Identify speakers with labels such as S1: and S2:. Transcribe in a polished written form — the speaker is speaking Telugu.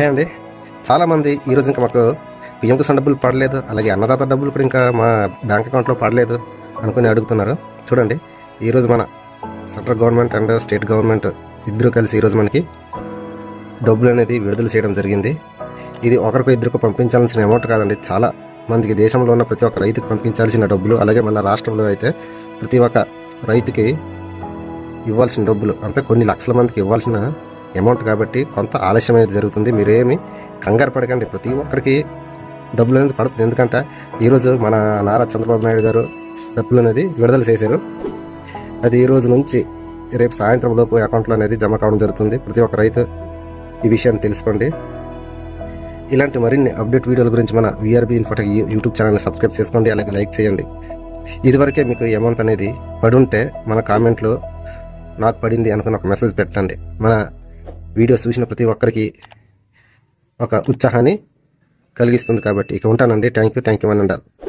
S1: హాయ్ అండి. చాలామంది ఈరోజు ఇంకా మాకు పిఎం కిసాన్ డబ్బులు పడలేదు, అలాగే అన్నదాత డబ్బులు కూడా ఇంకా మా బ్యాంక్ అకౌంట్లో పడలేదు అనుకుని అడుగుతున్నారు. చూడండి, ఈరోజు మన central government and state government ఇద్దరు కలిసి ఈరోజు మనకి డబ్బులు అనేది విడుదల చేయడం జరిగింది. ఇది ఒకరికి ఇద్దరికి పంపించాల్సిన అమౌంట్ కాదండి, చాలా మందికి దేశంలో ఉన్న ప్రతి ఒక్క రైతుకి పంపించాల్సిన డబ్బులు. అలాగే మన రాష్ట్రంలో అయితే ప్రతి ఒక్క రైతుకి ఇవ్వాల్సిన డబ్బులు అంటే కొన్ని లక్షల మందికి ఇవ్వాల్సిన అమౌంట్ కాబట్టి కొంత ఆలస్యం అనేది జరుగుతుంది. మీరేమి కంగారు పడకండి, ప్రతి ఒక్కరికి డబ్బులు అనేది పడుతుంది. ఎందుకంటే ఈరోజు మన నారా చంద్రబాబు నాయుడు గారు డబ్బులు అనేది విడుదల చేశారు. అది ఈ రోజు నుంచి రేపు సాయంత్రం లోపు అకౌంట్లో అనేది జమ కావడం జరుగుతుంది. ప్రతి ఒక్క రైతు ఈ విషయాన్ని తెలుసుకోండి. ఇలాంటి మరిన్ని అప్డేట్ వీడియోల గురించి మన విఆర్బి ఇన్ఫోటెక్ యూట్యూబ్ ఛానల్ని సబ్స్క్రైబ్ చేసుకోండి, అలాగే లైక్ చేయండి. ఇదివరకే మీకు అమౌంట్ అనేది పడుంటే మన కామెంట్లో నాకు పడింది అనుకుని ఒక మెసేజ్ పెట్టండి. మన వీడియో చూసిన ప్రతి ఒక్కరికి ఒక ఉత్సాహాన్ని కలిగిస్తుంది. కాబట్టి ఇక ఉంటానండి. థ్యాంక్ యూ అనండి.